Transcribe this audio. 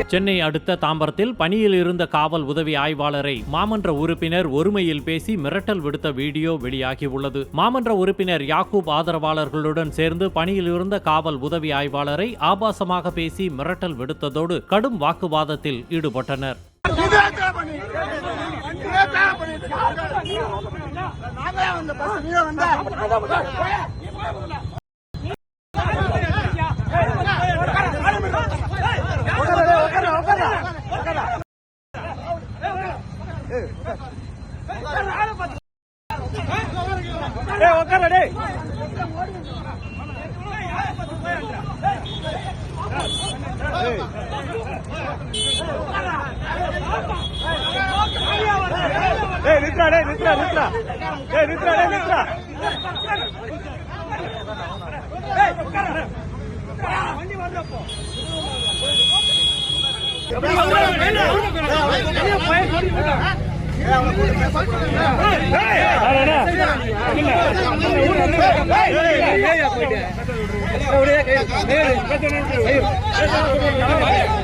சென்னை அடுத்த தாம்பரத்தில் பணியில் இருந்த காவல் உதவி ஆய்வாளரை மாமன்ற உறுப்பினர் ஒருமையில் பேசி மிரட்டல் விடுத்த வீடியோ வெளியாகியுள்ளது. மாமன்ற உறுப்பினர் யாக்கூப் ஆதரவாளர்களுடன் சேர்ந்து பணியில் இருந்த காவல் உதவி ஆய்வாளரை ஆபாசமாக பேசி மிரட்டல் விடுத்ததோடு கடும் வாக்குவாதத்தில் ஈடுபட்டனர். போயிட்டு